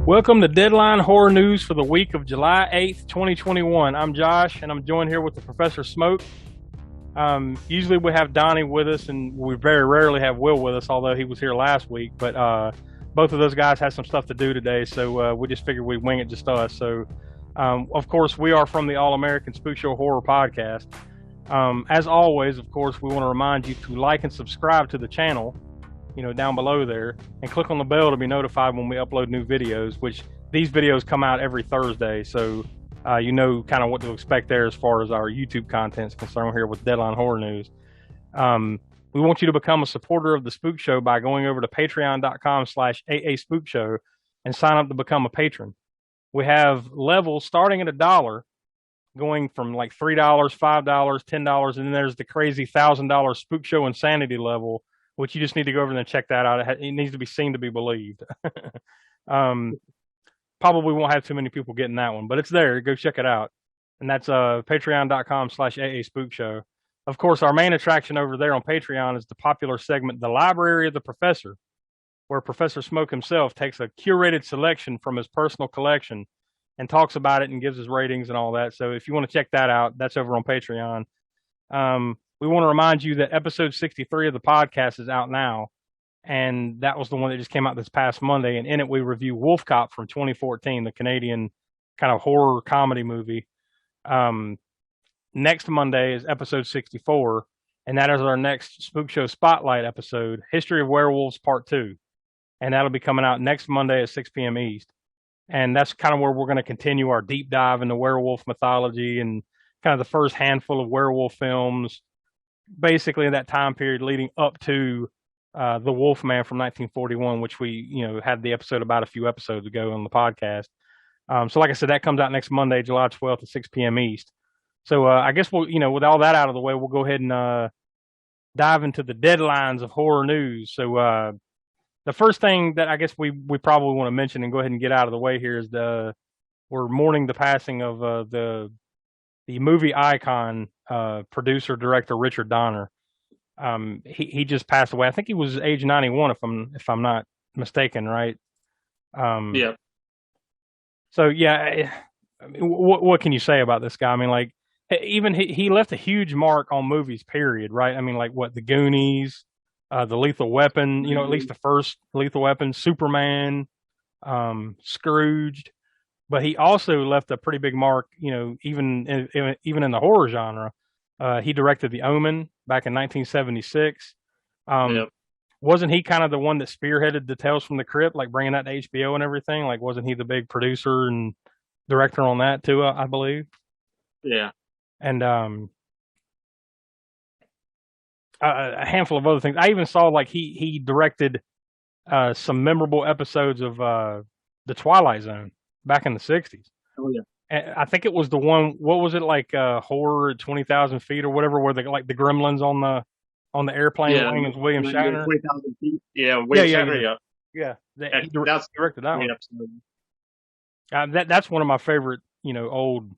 Welcome to Deadline Horror News for the week of July 8th, 2021. I'm Josh, and I'm joined here with the Professor Smoke. Usually we have Donnie with us, and we very rarely have Will with us, although he was here last week. But both of those guys had some stuff to do today, so we just figured we'd wing it just us. So, of course, we are from the All-American Spookshow Horror Podcast. As always, of course, we want to remind you to like and subscribe to the channel, down below there, and click on the bell to be notified when we upload new videos, which these videos come out every Thursday. So you know kind of what to expect there as far as our YouTube content is concerned here with Deadline Horror News. We want you to become a supporter of the Spook Show by going over to patreon.com/AASpookShow and sign up to become a patron. We have levels starting at $1, going from like $3, $5, $10, and then there's the crazy $1,000 Spook Show Insanity level, which you just need to go over there and check that out. It needs to be seen to be believed. Probably won't have too many people getting that one, but it's there. Go check it out. And that's patreon.com/AASpookShow. Of course, our main attraction over there on Patreon is the popular segment, The Library of the Professor, where Professor Smoke himself takes a curated selection from his personal collection and talks about it and gives his ratings and all that. So if you want to check that out, that's over on Patreon. We want to remind you that episode 63 of the podcast is out now, and that was the one that just came out this past Monday, and in it we review Wolf Cop from 2014, the Canadian kind of horror comedy movie. Next Monday is episode 64, and that is our next Spook Show Spotlight episode, History of Werewolves Part 2, and that'll be coming out next Monday at 6 p.m. East. And that's kind of where we're going to continue our deep dive into werewolf mythology and kind of the first handful of werewolf films, basically in that time period leading up to The Wolfman from 1941, which we, had the episode about a few episodes ago on the podcast. So like I said, that comes out next Monday, July 12th at 6 p.m. East. So I guess we'll, with all that out of the way, we'll go ahead and dive into the deadlines of horror news. So the first thing that I guess we probably want to mention and go ahead and get out of the way here is we're mourning the passing of the movie icon, producer, director Richard Donner. He just passed away. I think he was age 91, if I'm not mistaken, right? Yeah. So yeah, I mean, what can you say about this guy? I mean, like, even he left a huge mark on movies, period, right? I mean, like what, The Goonies, The Lethal Weapon, at least the first Lethal Weapon, Superman, Scrooged. But he also left a pretty big mark, even in the horror genre. He directed The Omen back in 1976. Yep. Wasn't he kind of the one that spearheaded the Tales from the Crypt, like bringing that to HBO and everything? Like, wasn't he the big producer and director on that too, I believe? Yeah. And a handful of other things. I even saw like he directed some memorable episodes of The Twilight Zone back in the 60s. Oh yeah. And I think it was the one, what was it, like Horror at 20,000 feet or whatever, where the gremlins on the airplane wing is William Shatner. 20,000 feet. Yeah, William Shatner. Yeah. He That's directed that one. Absolutely. That's one of my favorite, old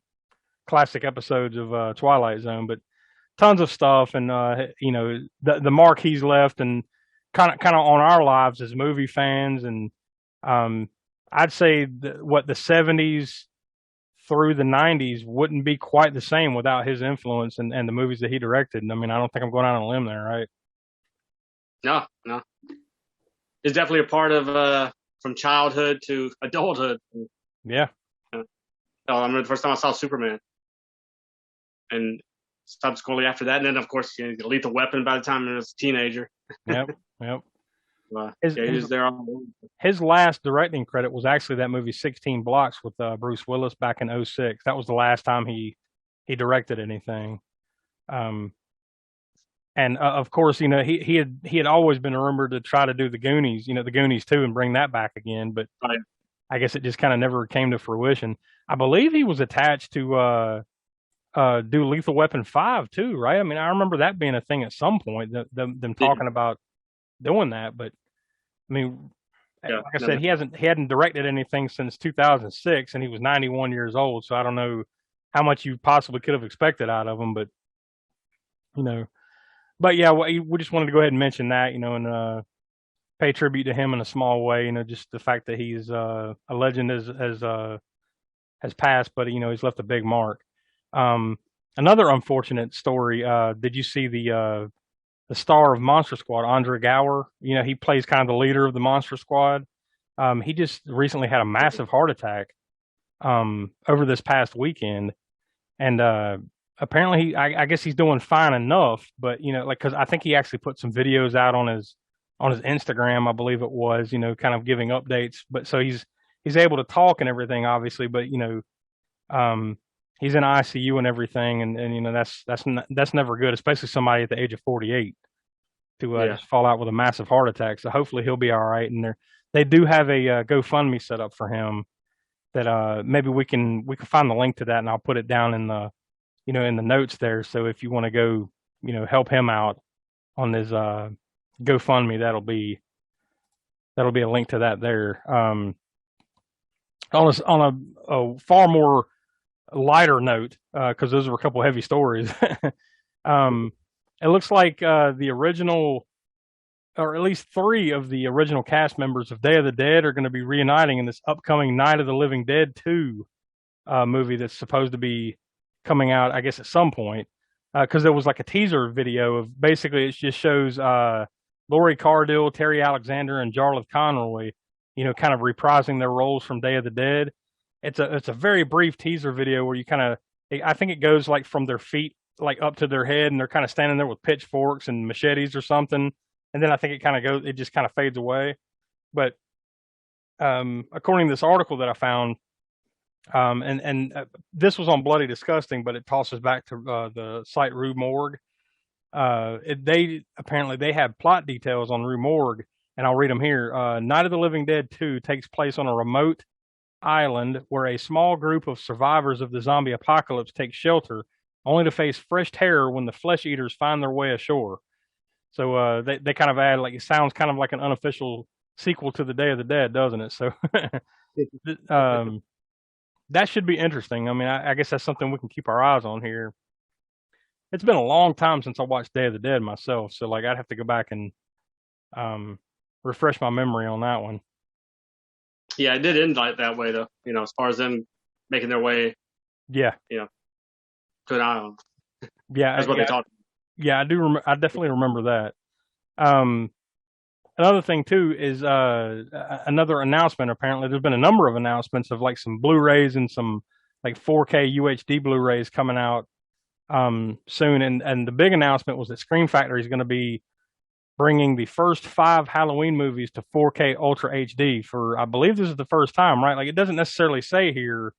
classic episodes of Twilight Zone. But tons of stuff, and the mark he's left, and kind of on our lives as movie fans, and I'd say the 70s through the 90s wouldn't be quite the same without his influence and the movies that he directed. I mean, I don't think I'm going out on a limb there, right? No. It's definitely a part of from childhood to adulthood. Yeah. I remember the first time I saw Superman, and subsequently after that, and then of course Lethal Weapon by the time I was a teenager. Yep. His last directing credit was actually that movie 16 Blocks with Bruce Willis back in 2006. That was the last time he directed anything. And of course, he had always been rumored to try to do the Goonies, the Goonies 2, and bring that back again, but right. I guess it just kind of never came to fruition. I believe he was attached to do Lethal Weapon 5 too, right? I mean, I remember that being a thing at some point, them talking about doing that, but I mean, like I said, he hadn't directed anything since 2006, and he was 91 years old. So I don't know how much you possibly could have expected out of him, but but yeah, we just wanted to go ahead and mention that, and pay tribute to him in a small way. You know, just the fact that he's a legend has passed, but you know he's left a big mark. Um, Another unfortunate story. Did you see the star of Monster Squad, Andre Gower? You know, he plays kind of the leader of the Monster Squad. He just recently had a massive heart attack over this past weekend, and apparently I guess he's doing fine enough. But you know, like because I think he actually put some videos out on his Instagram, I believe it was. You know, kind of giving updates. But so he's able to talk and everything, obviously. But you know, he's in ICU and everything, and you know that's never good, especially somebody at the age of 48 to just fall out with a massive heart attack. So hopefully he'll be all right. And they do have a GoFundMe set up for him that maybe we can find the link to that, and I'll put it down in the in the notes there. So if you want to go help him out on his GoFundMe, that'll be a link to that there. On a far more lighter note, because those were a couple heavy stories. It looks like the original, or at least 3 of the original cast members of Day of the Dead are going to be reuniting in this upcoming Night of the Living Dead 2 movie that's supposed to be coming out, I guess, at some point. Because there was like a teaser video of basically it just shows Laurie Cardill, Terry Alexander, and Jarlath Conroy, kind of reprising their roles from Day of the Dead. It's a very brief teaser video where you kind of, I think it goes like from their feet like up to their head, and they're kind of standing there with pitchforks and machetes or something, and then I think it just kind of fades away. But according to this article that I found, and this was on Bloody Disgusting, but it tosses back to the site Rue Morgue. They apparently have plot details on Rue Morgue, and I'll read them here. Night of the Living Dead 2 takes place on a remote island where a small group of survivors of the zombie apocalypse take shelter, only to face fresh terror when the flesh eaters find their way ashore. So they kind of add, like, it sounds kind of like an unofficial sequel to the Day of the Dead, doesn't it? So that should be interesting. I mean, I guess that's something we can keep our eyes on here. It's been a long time since I watched Day of the Dead myself, so like I'd have to go back and refresh my memory on that one. Yeah, it did end like that way, though. As far as them making their way. Yeah. To an island. Yeah, that's what they talked. Yeah, I do. I definitely remember that. Another thing too is another announcement. Apparently, there's been a number of announcements of like some Blu-rays and some like 4K UHD Blu-rays coming out soon. And the big announcement was that Scream Factory is going to be bringing the first 5 Halloween movies to 4K Ultra HD for, I believe this is the first time, right? Like it doesn't necessarily say here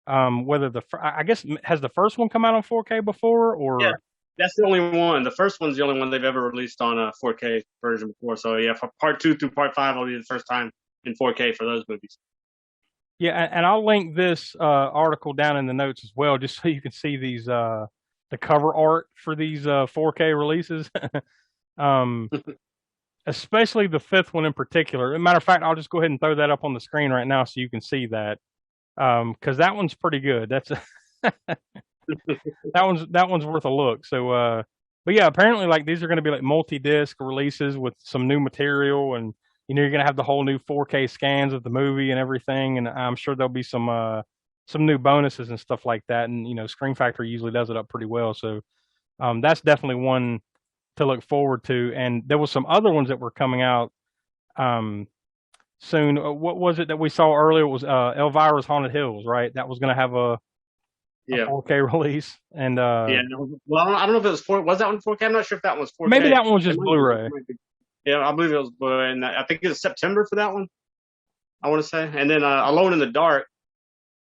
whether I guess, has the first one come out on 4K before, or? Yeah, that's the only one. The first one's the only one they've ever released on a 4K version before. So yeah, for part 2 through part 5 will be the first time in 4K for those movies. Yeah, and I'll link this article down in the notes as well, just so you can see these the cover art for these 4K releases. Especially the 5th one in particular. As a matter of fact, I'll just go ahead and throw that up on the screen right now so you can see that. Because that one's pretty good. That's that one's worth a look. So, but yeah, apparently like these are going to be like multi-disc releases with some new material, and you're going to have the whole new 4K scans of the movie and everything. And I'm sure there'll be some new bonuses and stuff like that. And Scream Factory usually does it up pretty well. So, that's definitely one to look forward to. And there was some other ones that were coming out soon. What was it that we saw earlier? It was Elvira's Haunted Hills, right? That was going to have a 4K release. And well, I don't know if it was was that one 4K? I'm not sure if that was 4K. Maybe that one was just Blu-ray. Yeah, I believe it was Blu-ray, and I think it was September for that one, I want to say. And then Alone in the Dark,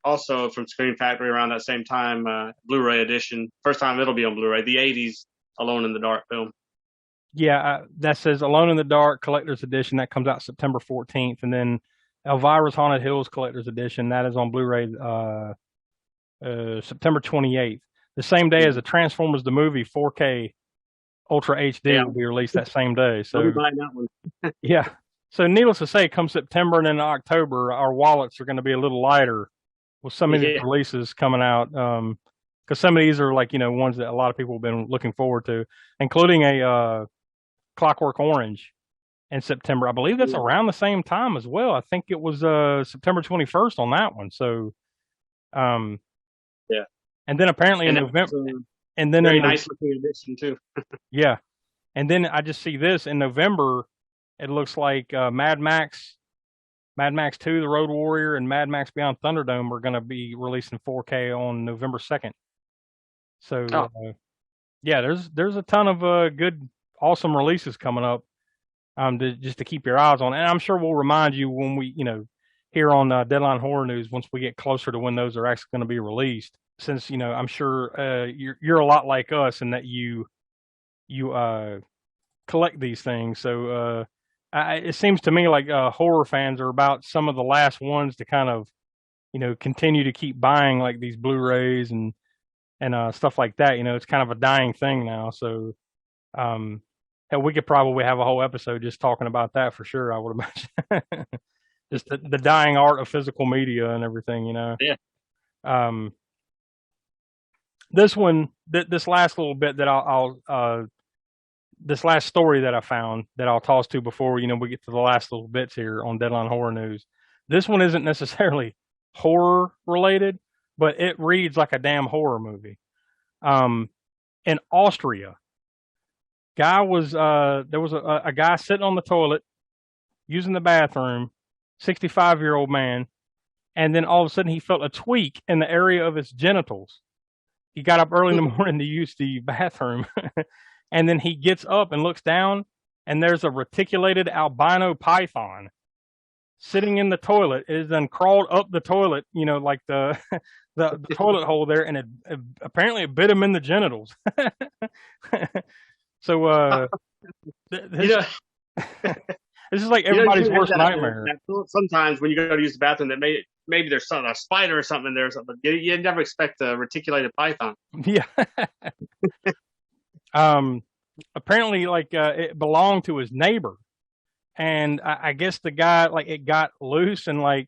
also from Scream Factory around that same time, Blu-ray edition. First time it'll be on Blu-ray, the 80s Alone in the Dark film. Yeah, that says Alone in the Dark Collector's Edition. That comes out September 14th. And then Elvira's Haunted Hills Collector's Edition. That is on Blu-ray September 28th. The same day as the Transformers the movie 4K Ultra HD will be released that same day. So I'll be buying that one. Yeah. So needless to say, come September and then October, our wallets are going to be a little lighter with some of these releases coming out. Because some of these are like, ones that a lot of people have been looking forward to, including a Clockwork Orange in September. I believe that's around the same time as well. I think it was September 21st on that one. So, yeah. And then apparently in November, and then very nice looking edition too. Yeah, and then I just see this in November. It looks like Mad Max 2, The Road Warrior, and Mad Max Beyond Thunderdome are going to be released in 4K on November 2nd. So, yeah, there's a ton of good, awesome releases coming up. Just to keep your eyes on, and I'm sure we'll remind you when we, here on Deadline Horror News once we get closer to when those are actually going to be released. Since I'm sure you're a lot like us in that you collect these things. So it seems to me like horror fans are about some of the last ones to kind of continue to keep buying like these Blu-rays and stuff like that. It's kind of a dying thing now. So hell, we could probably have a whole episode just talking about that for sure, I would imagine. Just the dying art of physical media and everything, Yeah. This one, this last little bit that this last story that I found that I'll toss to before we get to the last little bits here on Deadline Horror News. This one isn't necessarily horror related, but it reads like a damn horror movie. In Austria, there was a guy sitting on the toilet using the bathroom, 65-year-old man, and then all of a sudden he felt a tweak in the area of his genitals. He got up early in the morning to use the bathroom, and then he gets up and looks down, and there's a reticulated albino python sitting in the toilet. It has then crawled up the toilet, like the toilet hole there, and it apparently it bit him in the genitals. So, this is like everybody's worst nightmare. Sometimes when you go to use the bathroom, that maybe there's a spider or something in there or something. You never expect a reticulated python. Yeah. Apparently, like it belonged to his neighbor, and I guess the guy it got loose and I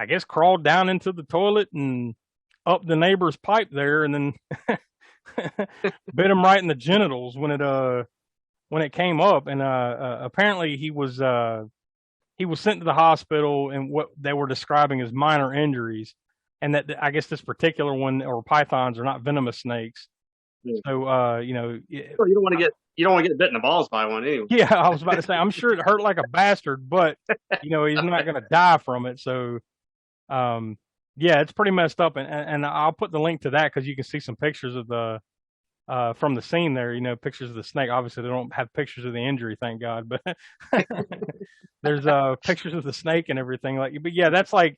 guess crawled down into the toilet and up the neighbor's pipe there, and then bit him right in the genitals when it came up, and apparently he was sent to the hospital and what they were describing as minor injuries, and that I guess this particular one, or pythons, are not venomous snakes. Yeah. So you don't want to get bit in the balls by one anyway. Yeah, I was about to say, I'm sure it hurt like a bastard, but he's not going to die from it. So yeah, it's pretty messed up, and I'll put the link to that because you can see some pictures of the from the scene there, pictures of the snake. Obviously, they don't have pictures of the injury, thank God, but there's pictures of the snake and everything. But yeah, that's like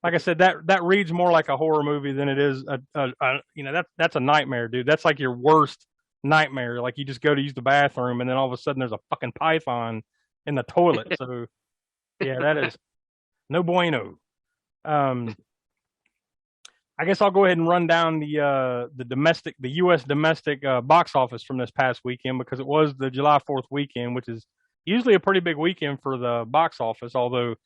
I said, that reads more like a horror movie than it is that's a nightmare, dude. That's like your worst nightmare. Like you just go to use the bathroom, and then all of a sudden there's a fucking python in the toilet. So yeah, that is no bueno. I guess I'll go ahead and run down the U.S. domestic box office from this past weekend, because it was the July 4th weekend, which is usually a pretty big weekend for the box office, although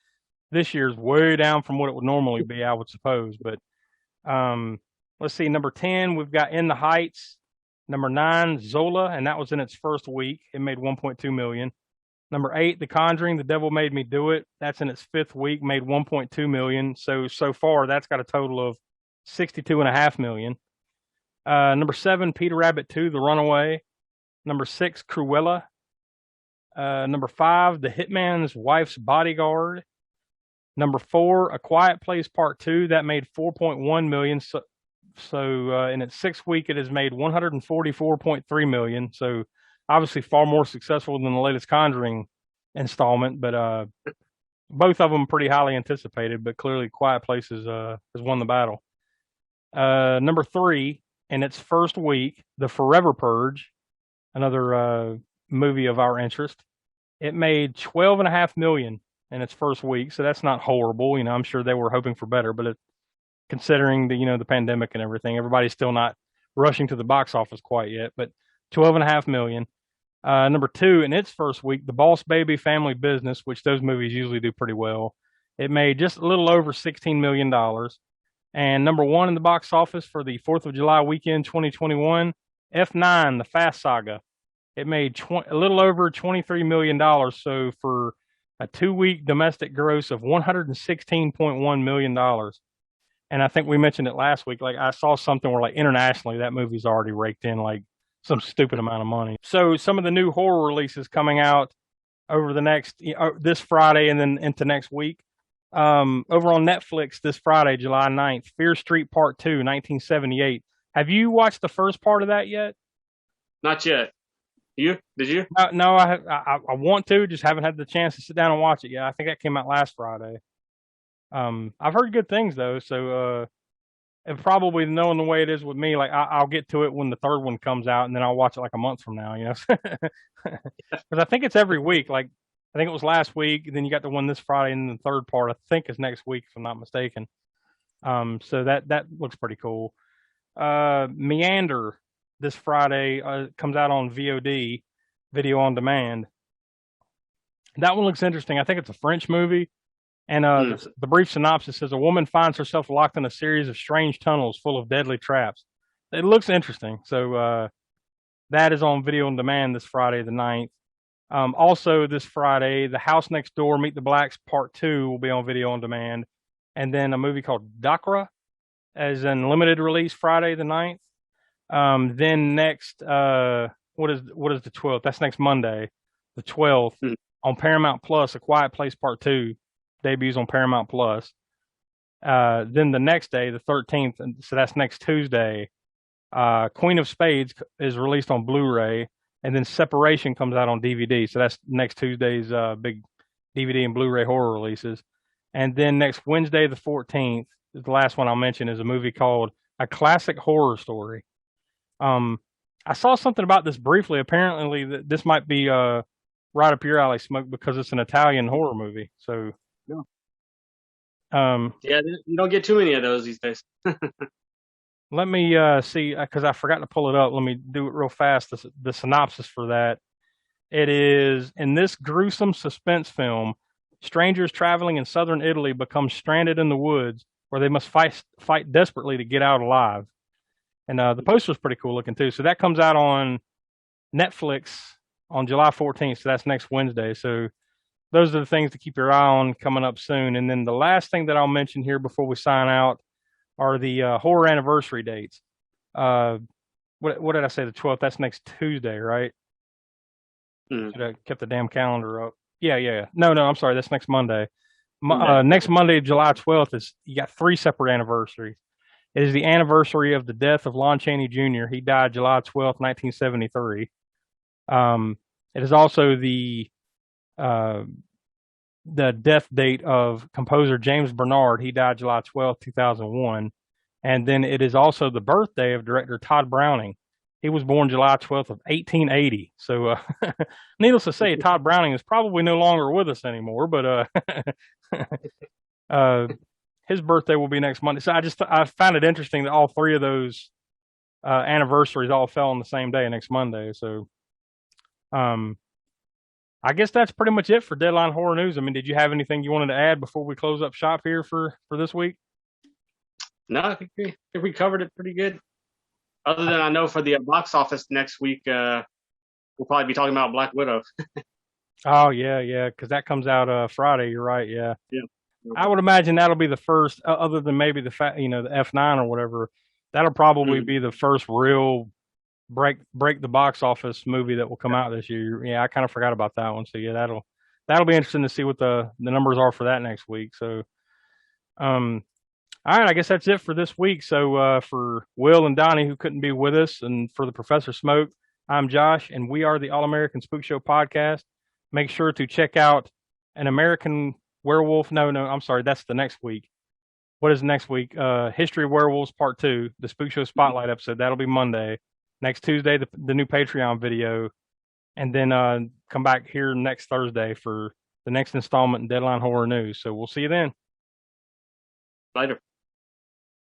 this year's way down from what it would normally be, I would suppose. But let's see, number 10, we've got In the Heights. Number 9, Zola, and that was in its first week. It made $1.2 million. Number 8, The Conjuring, The Devil Made Me Do It. That's in its fifth week, made $1.2 million. So far, that's got a total of $62.5 million. Number 7, Peter Rabbit 2, The Runaway. Number 6, Cruella. Number 5, The Hitman's Wife's Bodyguard. Number 4, A Quiet Place Part 2. That made $4.1 million. So in its sixth week, it has made $144.3 million. So obviously far more successful than the latest Conjuring installment, but both of them pretty highly anticipated. But clearly, Quiet Place has won the battle. Number 3, in its first week, The Forever Purge, another movie of our interest. It made $12.5 million in its first week, so that's not horrible. I'm sure they were hoping for better, but considering the pandemic and everything, everybody's still not rushing to the box office quite yet. But $12.5 million. Number 2, in its first week, The Boss Baby Family Business, which those movies usually do pretty well. It made just a little over $16 million. And number 1 in the box office for the 4th of July weekend 2021, F9, The Fast Saga. It made a little over $23 million. So for a 2-week domestic gross of $116.1 million. And I think we mentioned it last week. Like I saw something where like internationally that movie's already raked in like some stupid amount of money. So some of the new horror releases coming out over the next this Friday and then into next week. Over on Netflix this Friday, July 9th, Fear Street Part 2, 1978. Have you watched the first part of that yet? Not yet. You? Did you? No, I want to, just haven't had the chance to sit down and watch it yet. I think that came out last Friday. I've heard good things though, so and probably knowing the way it is with me, like I'll get to it when the third one comes out, and then I'll watch it like a month from now, you know, because I think it's every week. Like I think it was last week, and then you got the one this Friday, and the third part I think is next week, if I'm not mistaken. So that looks pretty cool. Meander this Friday comes out on VOD, video on demand. That one looks interesting. I think it's a French movie. And the brief synopsis says a woman finds herself locked in a series of strange tunnels full of deadly traps. It looks interesting. So that is on video on demand this Friday, the 9th. Also this Friday, The House Next Door, Meet the Blacks Part 2 will be on video on demand. And then a movie called Dakra as in limited release Friday, the 9th. Then next, what is the 12th? That's next Monday, the 12th, on Paramount Plus, A Quiet Place Part 2. Debuts on Paramount Plus. Then the next day, the 13th, so that's next Tuesday, Queen of Spades is released on Blu-ray, and then Separation comes out on DVD. So that's next Tuesday's big DVD and Blu-ray horror releases. And then next Wednesday, the 14th, the last one I'll mention is a movie called A Classic Horror Story. I saw something about this briefly. Apparently, this might be right up your alley, Smoke, because it's an Italian horror movie. So. Yeah. You don't get too many of those these days. Let me see, because I forgot to pull it up. Let me do it real fast. The synopsis for that. It is, in this gruesome suspense film, strangers traveling in southern Italy become stranded in the woods where they must fight desperately to get out alive. And the poster is pretty cool looking too. So that comes out on Netflix on July 14th. So that's next Wednesday. So those are the things to keep your eye on coming up soon. And then the last thing that I'll mention here before we sign out are the horror anniversary dates. What did I say? The 12th? That's next Tuesday, right? Should have kept the damn calendar up. Yeah. No, I'm sorry. That's next Monday. Next Monday, July 12th, you got 3 separate anniversaries. It is the anniversary of the death of Lon Chaney Jr. He died July 12th, 1973. It is also the death date of composer James Bernard. He died July 12th, 2001. And then it is also the birthday of director Todd Browning. He was born July 12th of 1880. So, needless to say, Todd Browning is probably no longer with us anymore, but his birthday will be next Monday. So I found it interesting that all 3 of those anniversaries all fell on the same day, next Monday. So, I guess that's pretty much it for Deadline Horror News. I mean, did you have anything you wanted to add before we close up shop here for this week? No, I think we covered it pretty good. Other than I know for the box office next week, we'll probably be talking about Black Widow. Oh, yeah, because that comes out Friday. You're right, yeah. Yeah. I would imagine that'll be the first, other than maybe the F9 or whatever, that'll probably be the first real break the box office movie that will come out this year. Yeah, I kind of forgot about that one. So yeah, that'll be interesting to see what the numbers are for that next week. So, all right, I guess that's it for this week. So for Will and Donnie, who couldn't be with us, and for the Professor Smoke, I'm Josh, and we are the All-American Spookshow Podcast. Make sure to check out An American Werewolf. No, I'm sorry, that's the next week. What is next week? History of Werewolves Part 2, the Spookshow Spotlight episode. That'll be Monday. Next Tuesday, the new Patreon video, and then come back here next Thursday for the next installment in Deadline Horror News. So we'll see you then. Later.